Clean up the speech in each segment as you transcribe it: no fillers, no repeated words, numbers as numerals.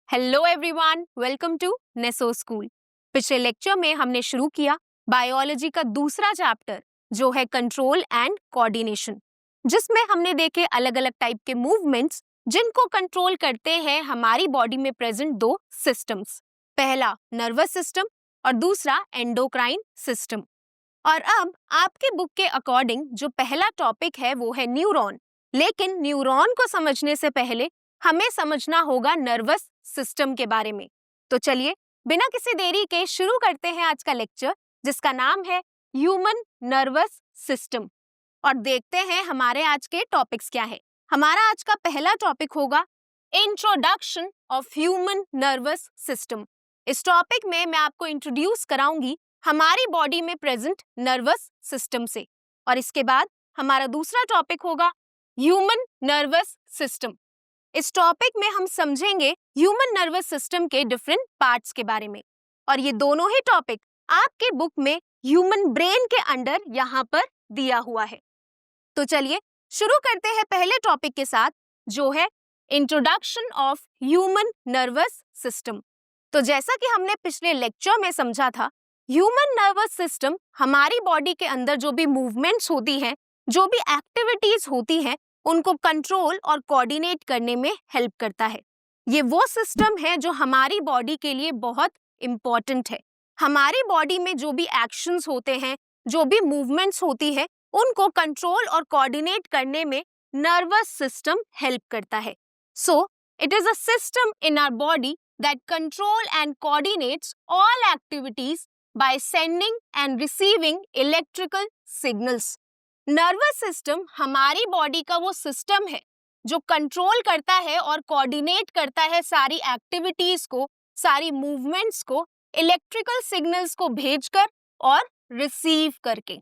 Hello everyone, welcome to Neso school. पिछले lecture में हमने शुरू किया बायोलॉजी का दूसरा चैप्टर जो है कंट्रोल एंड कोऑर्डिनेशन, जिसमें हमने देखे अलग अलग टाइप के मूवमेंट्स जिनको कंट्रोल करते हैं हमारी बॉडी में प्रेजेंट दो सिस्टम्स, पहला नर्वस सिस्टम और दूसरा एंडोक्राइन सिस्टम। और अब आपके बुक के अकॉर्डिंग जो पहला टॉपिक है वो है न्यूरॉन, लेकिन न्यूरॉन को समझने से पहले हमें समझना होगा नर्वस सिस्टम के बारे में। तो चलिए बिना किसी देरी के शुरू करते हैं आज का लेक्चर, जिसका नाम है ह्यूमन नर्वस सिस्टम, और देखते हैं हमारे आज के टॉपिक्स क्या है। हमारा आज का पहला टॉपिक होगा introduction of human nervous system. इस टॉपिक में मैं आपको इंट्रोड्यूस कराऊंगी हमारी बॉडी में प्रेजेंट नर्वस सिस्टम से, और इसके बाद हमारा दूसरा टॉपिक होगा ह्यूमन नर्वस सिस्टम। इस टॉपिक में हम समझेंगे ह्यूमन नर्वस सिस्टम के डिफरेंट पार्ट्स के बारे में, और ये दोनों ही टॉपिक आपके बुक में ह्यूमन ब्रेन के अंडर यहाँ पर दिया हुआ है। तो चलिए शुरू करते हैं पहले टॉपिक के साथ, जो है introduction of human nervous system. तो जैसा कि हमने पिछले लेक्चर में समझा था, ह्यूमन नर्वस सिस्टम हमारी बॉडी के अंदर जो भी मूवमेंट्स होती हैं, जो भी एक्टिविटीज होती हैं, उनको कंट्रोल और कोऑर्डिनेट करने में हेल्प करता है। ये वो सिस्टम है जो हमारी बॉडी के लिए बहुत इंपॉर्टेंट है। हमारी बॉडी में जो भी एक्शंस होते हैं, जो भी मूवमेंट्स होती है, उनको कंट्रोल और कोऑर्डिनेट करने में नर्वस सिस्टम हेल्प करता है। So it is a system in our body that control and coordinates all activities by sending and receiving electrical signals. Nervous system हमारी बॉडी का वो सिस्टम है जो कंट्रोल करता है और कोऑर्डिनेट करता है सारी एक्टिविटीज को, सारी मूवमेंट्स को इलेक्ट्रिकल सिग्नल्स को भेजकर और रिसीव करके।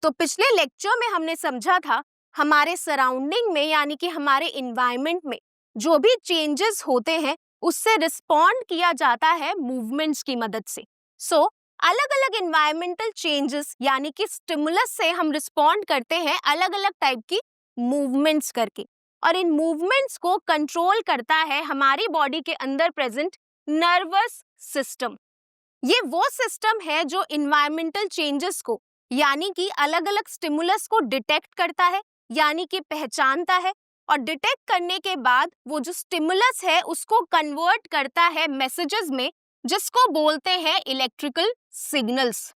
तो पिछले लेक्चर में हमने समझा था हमारे सराउंडिंग में, यानी कि हमारे इन्वायरमेंट में जो भी चेंजेस होते हैं उससे रिस्पॉन्ड किया जाता है मूवमेंट्स की मदद से। सो अलग अलग इन्वायरमेंटल चेंजेस यानी कि स्टिमुलस से हम रिस्पॉन्ड करते हैं अलग अलग टाइप की मूवमेंट्स करके, और इन मूवमेंट्स को कंट्रोल करता है हमारी बॉडी के अंदर प्रेजेंट नर्वस सिस्टम। ये वो सिस्टम है जो इन्वायरमेंटल चेंजेस को यानी कि अलग अलग स्टिमुलस को डिटेक्ट करता है, यानी कि पहचानता है, और डिटेक्ट करने के बाद वो जो स्टिमुलस है उसको कन्वर्ट करता है मैसेजेस में, जिसको बोलते हैं इलेक्ट्रिकल सिग्नल्स।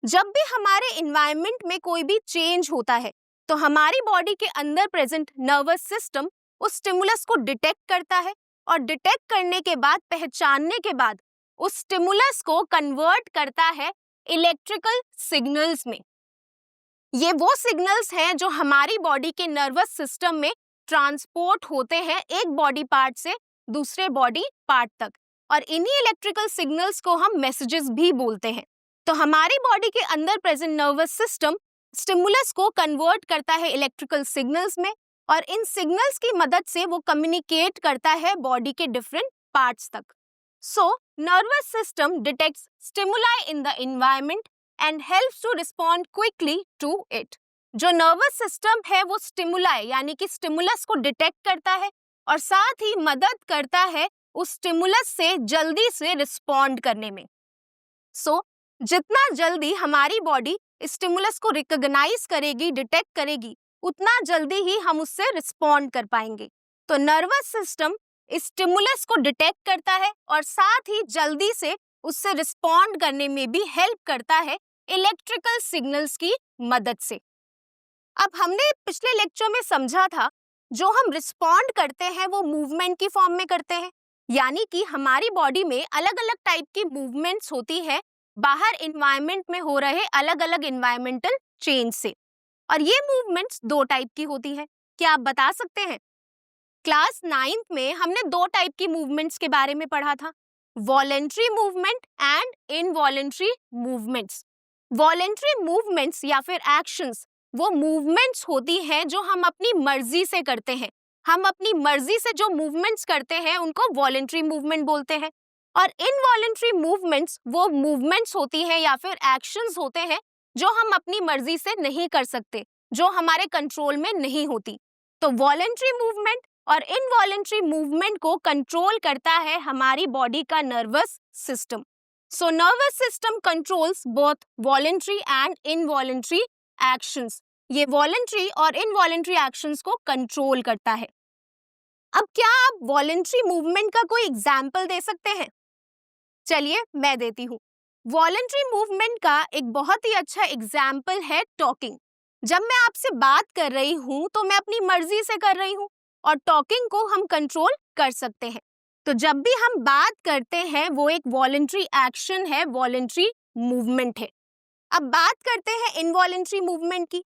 जब भी हमारे इन्वायरमेंट में कोई भी चेंज होता है तो हमारी बॉडी के अंदर प्रेजेंट नर्वस सिस्टम उस स्टिमुलस को डिटेक्ट करता है, और डिटेक्ट करने के बाद, पहचानने के बाद उस स्टिमुलस को कन्वर्ट करता है इलेक्ट्रिकल सिग्नल्स में। ये वो सिग्नल्स हैं जो हमारी बॉडी के नर्वस सिस्टम में ट्रांसपोर्ट होते हैं एक बॉडी पार्ट से दूसरे बॉडी पार्ट तक, और इन्हीं इलेक्ट्रिकल सिग्नल्स को हम मैसेजेस भी बोलते हैं। तो हमारी बॉडी के अंदर प्रेजेंट नर्वस सिस्टम स्टिमुलस को कन्वर्ट करता है इलेक्ट्रिकल सिग्नल्स में, और इन सिग्नल्स की मदद से वो कम्युनिकेट करता है बॉडी के डिफरेंट पार्ट्स तक। So nervous system detects stimuli in the environment and helps to respond quickly to it. जो नर्वस सिस्टम है वो स्टिमुलाई यानी कि स्टिमुलस को डिटेक्ट करता है और साथ ही मदद करता है उस स्टिमुलस से जल्दी से रिस्पॉन्ड करने में। सो जितना जल्दी हमारी बॉडी स्टिमुलस को रिकॉग्नाइज करेगी, डिटेक्ट करेगी, उतना जल्दी ही हम उससे रिस्पॉन्ड कर पाएंगे। तो नर्वस सिस्टम स्टिमुलस को डिटेक्ट करता है और साथ ही जल्दी से उससे रिस्पॉन्ड करने में भी हेल्प करता है इलेक्ट्रिकल सिग्नल्स की मदद से। अब हमने पिछले लेक्चर में समझा था जो हम रिस्पॉन्ड करते हैं वो मूवमेंट की फॉर्म में करते हैं, यानी कि हमारी बॉडी में अलग अलग टाइप की मूवमेंट्स होती है बाहर इन्वायरमेंट में हो रहे अलग अलग इन्वायरमेंटल चेंज से, और ये मूवमेंट्स दो टाइप की होती है। क्या आप बता सकते हैं? क्लास 9th में हमने दो टाइप की मूवमेंट्स के बारे में पढ़ा था, voluntary movement and involuntary movements. Voluntary movements या फिर एक्शंस वो मूवमेंट्स होती हैं जो हम अपनी मर्जी से करते हैं। हम अपनी मर्जी से जो मूवमेंट्स करते हैं उनको वॉलेंट्री मूवमेंट बोलते हैं, और इनवॉलेंट्री मूवमेंट्स वो मूवमेंट्स होती हैं या फिर एक्शंस होते हैं जो हम अपनी मर्जी से नहीं कर सकते, जो हमारे कंट्रोल में नहीं होती। तो वॉलेंट्री मूवमेंट और इनवॉलेंट्री मूवमेंट को कंट्रोल करता है हमारी बॉडी का nervous system. So nervous system controls both voluntary and involuntary actions. ये वॉलेंट्री और इनवॉलेंट्री एक्शंस को कंट्रोल करता है। अब क्या आप वॉलेंट्री मूवमेंट का कोई एग्जाम्पल दे सकते हैं? चलिए मैं देती हूँ। वॉलेंट्री मूवमेंट का एक बहुत ही अच्छा एग्जाम्पल है टॉकिंग। जब मैं आपसे बात कर रही हूँ तो मैं अपनी मर्जी से कर रही हूँ और टॉकिंग को हम कंट्रोल कर सकते हैं। तो जब भी हम बात करते हैं वो एक वॉलेंट्री एक्शन है, वॉलेंट्री मूवमेंट है। अब बात करते हैं इनवॉलेंट्री मूवमेंट की।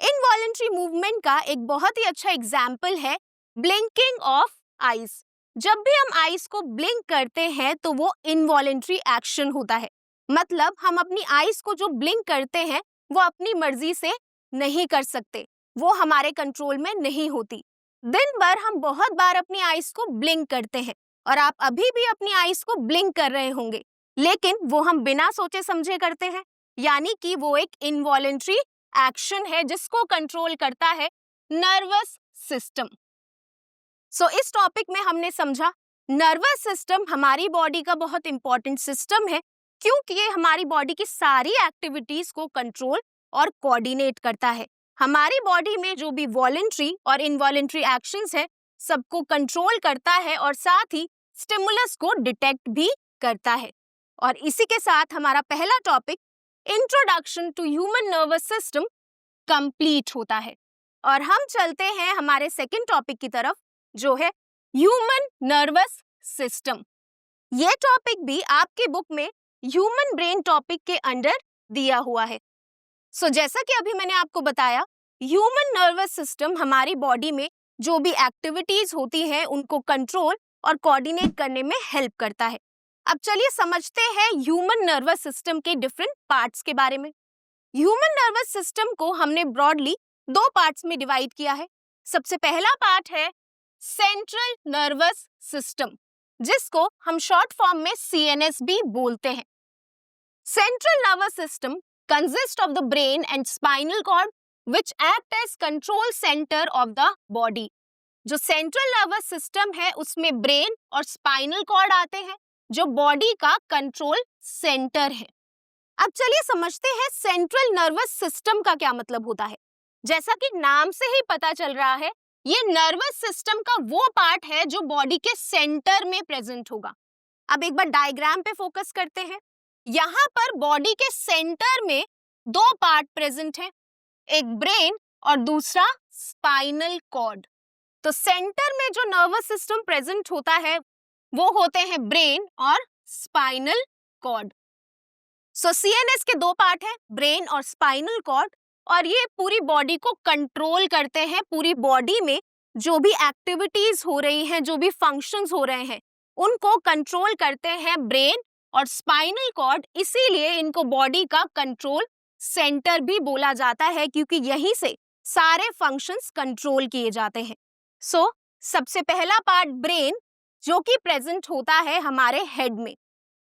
इनवॉलेंट्री मूवमेंट का एक बहुत ही अच्छा एग्जाम्पल है ब्लिंकिंग ऑफ आईज। जब भी हम आईज को ब्लिंक करते हैं तो वो इनवॉलेंट्री एक्शन होता है। मतलब हम अपनी आईज को जो ब्लिंक करते हैं वो अपनी मर्जी से नहीं कर सकते, वो हमारे कंट्रोल में नहीं होती। दिन भर हम बहुत बार अपनी आईज को ब्लिंक करते हैं और आप अभी भी अपनी आईज को ब्लिंक कर रहे होंगे, लेकिन वो हम बिना सोचे समझे करते हैं, यानी कि वो एक इनवॉलेंट्री एक्शन है जिसको कंट्रोल करता है नर्वस सिस्टम। सो इस टॉपिक में हमने समझा नर्वस सिस्टम हमारी बॉडी का बहुत इंपॉर्टेंट सिस्टम है, क्योंकि ये हमारी बॉडी की सारी एक्टिविटीज को कंट्रोल और कोऑर्डिनेट करता है। हमारी बॉडी में जो भी वॉलेंट्री और इनवॉलेंट्री एक्शंस है सबको कंट्रोल करता है और साथ ही स्टिमुलस को डिटेक्ट भी करता है। और इसी के साथ हमारा पहला topic introduction to human nervous system complete होता है और हम चलते हैं हमारे सेकंड टॉपिक की तरफ, जो है ह्यूमन नर्वस सिस्टम। ये टॉपिक भी आपके बुक में ह्यूमन ब्रेन टॉपिक के अंडर दिया हुआ है। सो जैसा कि अभी मैंने आपको बताया, ह्यूमन नर्वस सिस्टम हमारी बॉडी में जो भी एक्टिविटीज होती हैं उनको कंट्रोल और कोऑर्डिनेट करने में हेल्प करता है। अब चलिए समझते हैं ह्यूमन नर्वस सिस्टम के डिफरेंट पार्ट्स के बारे में। ह्यूमन नर्वस सिस्टम को हमने ब्रॉडली दो पार्ट्स में डिवाइड किया है। सबसे पहला पार्ट है सेंट्रल नर्वस सिस्टम, जिसको हम शॉर्ट फॉर्म में सीएनएस भी बोलते हैं। Central nervous system consist of the brain and spinal cord which act as control centre of the body. जो सेंट्रल नर्वस सिस्टम है उसमें ब्रेन और स्पाइनल कॉर्ड आते हैं जो बॉडी का कंट्रोल सेंटर है। अब चलिए समझते हैं सेंट्रल नर्वस सिस्टम का क्या मतलब होता है। जैसा कि नाम से ही पता चल रहा है, ये नर्वस सिस्टम का वो पार्ट है जो बॉडी के सेंटर में प्रेजेंट होगा। अब एक बार डायग्राम पे फोकस करते हैं। यहाँ पर बॉडी के सेंटर में दो पार्ट प्रेजेंट हैं, एक ब्रेन और दूसरा स्पाइनल कॉर्ड। तो सेंटर में जो नर्वस सिस्टम प्रेजेंट होता है वो होते हैं ब्रेन और स्पाइनल कॉर्ड। सो सीएनएस के दो पार्ट हैं, ब्रेन और स्पाइनल कॉर्ड, और ये पूरी बॉडी को कंट्रोल करते हैं। पूरी बॉडी में जो भी एक्टिविटीज हो रही हैं, जो भी फंक्शंस हो रहे हैं, उनको कंट्रोल करते हैं ब्रेन और स्पाइनल कॉर्ड। इसीलिए इनको बॉडी का कंट्रोल सेंटर भी बोला जाता है, क्योंकि यहीं से सारे फंक्शंस कंट्रोल किए जाते हैं। सो सबसे पहला पार्ट ब्रेन, जो कि प्रेजेंट होता है हमारे हेड में।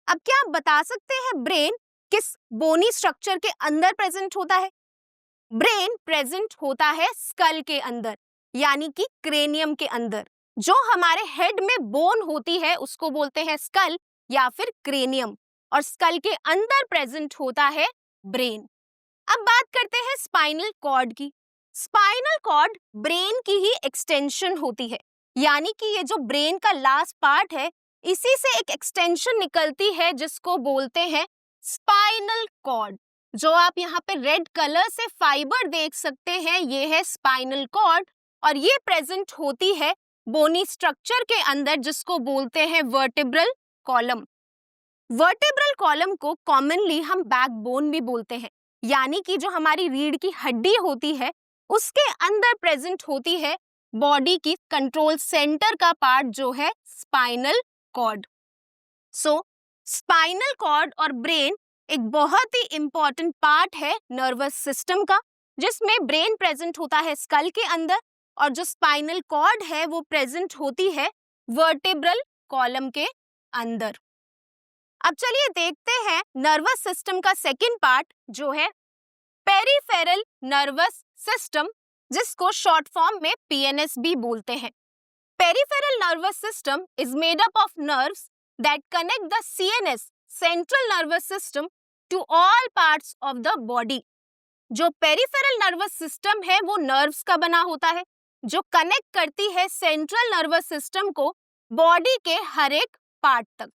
अब क्या आप बता सकते हैं ब्रेन किस बोनी स्ट्रक्चर के अंदर प्रेजेंट होता है? ब्रेन प्रेजेंट होता है स्कल के अंदर, यानी कि क्रेनियम के अंदर। जो हमारे हेड में बोन होती है उसको बोलते हैं स्कल या फिर क्रेनियम, और स्कल के अंदर प्रेजेंट होता है ब्रेन। अब बात करते हैं स्पाइनल कॉर्ड की। स्पाइनल कॉर्ड ब्रेन की ही एक्सटेंशन होती है, यानी कि ये जो ब्रेन का लास्ट पार्ट है, इसी से एक एक्सटेंशन निकलती है जिसको बोलते हैं स्पाइनल कॉर्ड। जो आप यहाँ पे रेड कलर से फाइबर देख सकते हैं, ये है स्पाइनल कॉर्ड, और ये प्रेजेंट होती है बोनी स्ट्रक्चर के अंदर जिसको बोलते हैं वर्टेब्रल कॉलम। वर्टेब्रल कॉलम को कॉमनली हम बैकबोन भी बोलते हैं, यानी कि जो हमारी रीढ़ की हड्डी होती है उसके अंदर प्रेजेंट होती है बॉडी की कंट्रोल सेंटर का पार्ट, जो है स्पाइनल कॉर्ड। सो स्पाइनल कॉर्ड और ब्रेन एक बहुत ही इंपॉर्टेंट पार्ट है नर्वस सिस्टम का, जिसमें ब्रेन प्रेजेंट होता है स्कल के अंदर और जो स्पाइनल कॉर्ड है वो प्रेजेंट होती है वर्टेब्रल कॉलम के अंदर। अब चलिए देखते हैं नर्वस सिस्टम का सेकंड पार्ट, जो है पेरिफेरल नर्वस सिस्टम, जिसको शॉर्ट फॉर्म में पीएनएस भी बोलते हैं। Peripheral nervous system is made up of nerves that connect the CNS, central nervous system, to all parts of the body. जो peripheral nervous system है वो नर्व्स का बना होता है जो कनेक्ट करती है सेंट्रल नर्वस सिस्टम को बॉडी के हर एक पार्ट तक।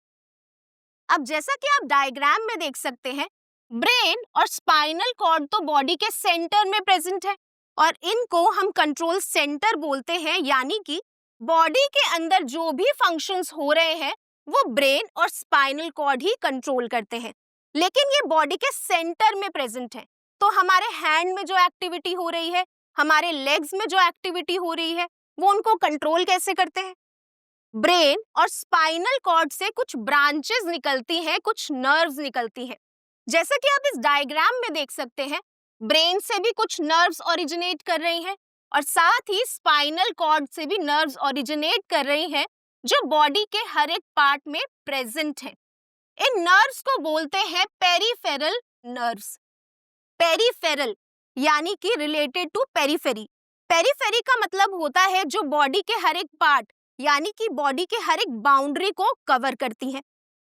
अब जैसा कि आप डायग्राम में देख सकते हैं, ब्रेन और स्पाइनल कॉर्ड तो बॉडी के सेंटर में प्रेजेंट है और इनको हम कंट्रोल सेंटर बोलते हैं, यानी कि बॉडी के अंदर जो भी फंक्शंस हो रहे हैं वो ब्रेन और स्पाइनल कॉर्ड ही कंट्रोल करते हैं, लेकिन ये बॉडी के सेंटर में प्रेजेंट है। तो हमारे हैंड में जो एक्टिविटी हो रही है, हमारे लेग्स में जो एक्टिविटी हो रही है, वो उनको कंट्रोल कैसे करते हैं? ब्रेन और स्पाइनल कॉर्ड से कुछ ब्रांचेस निकलती हैं, कुछ नर्व्स निकलती हैं। जैसा कि आप इस डायग्राम में देख सकते हैं, ब्रेन से भी कुछ नर्व्स ओरिजिनेट कर रही हैं और साथ ही स्पाइनल कॉर्ड से भी नर्व्स ओरिजिनेट कर रही हैं जो बॉडी के हर एक पार्ट में प्रेजेंट हैं। इन नर्व्स को बोलते हैं पेरिफेरल नर्व्स। पेरिफेरल यानी कि रिलेटेड टू पेरिफेरी। पेरिफेरी का मतलब होता है जो बॉडी के हर एक पार्ट यानी कि बॉडी के हर एक बाउंड्री को कवर करती हैं।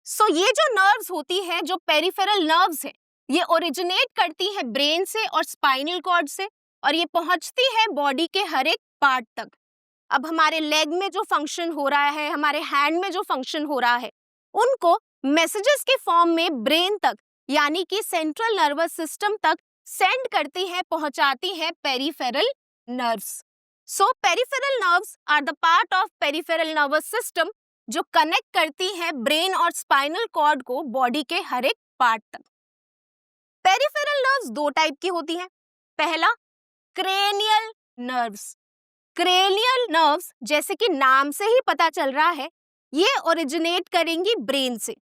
सो ये जो नर्व्स होती हैं, जो पेरिफेरल नर्व्स हैं, ये ओरिजिनेट करती हैं ब्रेन से और स्पाइनल कॉर्ड से और ये पहुंचती है बॉडी के हर एक पार्ट तक। अब हमारे लेग में जो फंक्शन हो रहा है, हमारे हैंड में जो फंक्शन हो रहा है, उनको मैसेजेस के फॉर्म में ब्रेन तक यानी कि सेंट्रल नर्वस सिस्टम तक सेंड करती है, पहुंचाती है peripheral nerves. So peripheral nerves are the part of peripheral nervous system जो कनेक्ट करती है ब्रेन और स्पाइनल कॉर्ड को बॉडी के हर एक पार्ट तक। पेरिफेरल नर्व्स दो टाइप की होती हैं। पहला, क्रेनियल नर्व्स। क्रेनियल नर्व्स जैसे कि नाम से ही पता चल रहा है, ये ओरिजिनेट करेंगी ब्रेन से।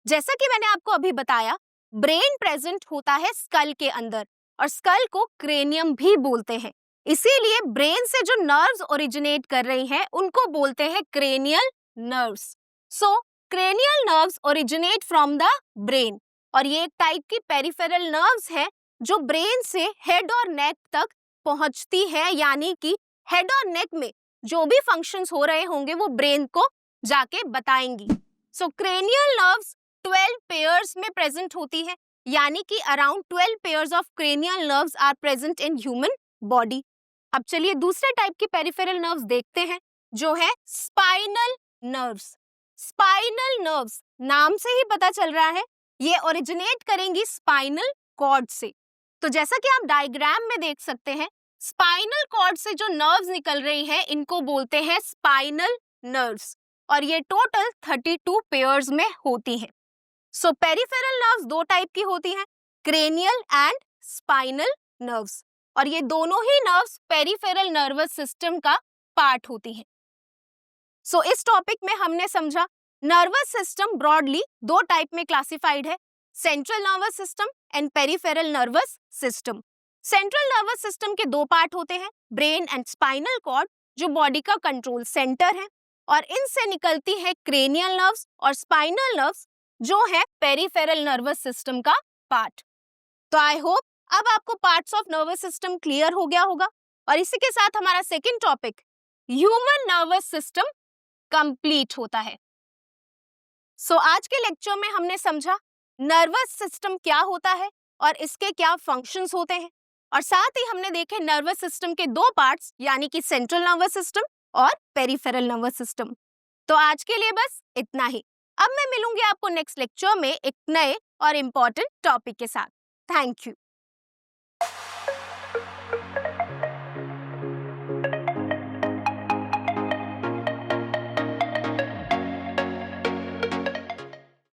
जैसा कि मैंने आपको अभी बताया, ब्रेन प्रेजेंट होता है स्कल के अंदर और स्कल को क्रेनियम भी बोलते हैं, इसीलिए ब्रेन से जो नर्व्स ओरिजिनेट कर रही हैं उनको बोलते हैं cranial nerves. So cranial nerves originate from the brain और ये एक टाइप की पेरिफेरल नर्व्स है जो ब्रेन से हेड और नेक तक पहुंचती है, यानी कि हेड और नेक में जो भी फंक्शंस हो रहे होंगे वो ब्रेन को जाके बताएंगी। सो क्रेनियल नर्व्स 12 पेयर्स में प्रेजेंट होती है, यानी कि around 12 pairs of cranial nerves are present in human body. अब चलिए दूसरे टाइप की पेरिफेरल नर्व्स देखते हैं जो है स्पाइनल नर्व्स। स्पाइनल नर्व्स नाम से ही पता चल रहा है, ये ओरिजिनेट करेंगी स्पाइनल कॉर्ड से। तो जैसा कि आप डायग्राम में देख सकते हैं, स्पाइनल कॉर्ड से जो नर्व्स निकल रही हैं इनको बोलते हैं स्पाइनल नर्व्स और ये टोटल 32 पेयर्स में होती हैं। सो पेरिफेरल नर्व्स दो टाइप की होती हैं, क्रेनियल एंड स्पाइनल नर्व्स, और ये दोनों ही नर्व्स पेरिफेरल नर्वस सिस्टम का पार्ट होती हैं। सो इस टॉपिक में हमने समझा नर्वस सिस्टम ब्रॉडली दो टाइप में क्लासिफाइड है, central nervous system and peripheral nervous system. Central nervous system के दो पार्ट होते हैं, ब्रेन एंड स्पाइनल कॉर्ड जो बॉडी का कंट्रोल सेंटर है, और इनसे निकलती है क्रेनियल नर्व्स और स्पाइनल नर्व्स जो है पेरिफेरल नर्वस सिस्टम का पार्ट। तो आई होप अब आपको parts of nervous system clear हो गया होगा और इसी के साथ हमारा second topic human nervous system complete होता है। सो आज के लेक्चर में हमने समझा नर्वस सिस्टम क्या होता है और इसके क्या फंक्शंस होते हैं, और साथ ही हमने देखे नर्वस सिस्टम के दो पार्ट्स यानी कि सेंट्रल नर्वस सिस्टम और पेरिफेरल नर्वस सिस्टम। तो आज के लिए बस इतना ही। अब मैं मिलूंगी आपको नेक्स्ट लेक्चर में एक नए और इम्पोर्टेंट टॉपिक के साथ। Thank you.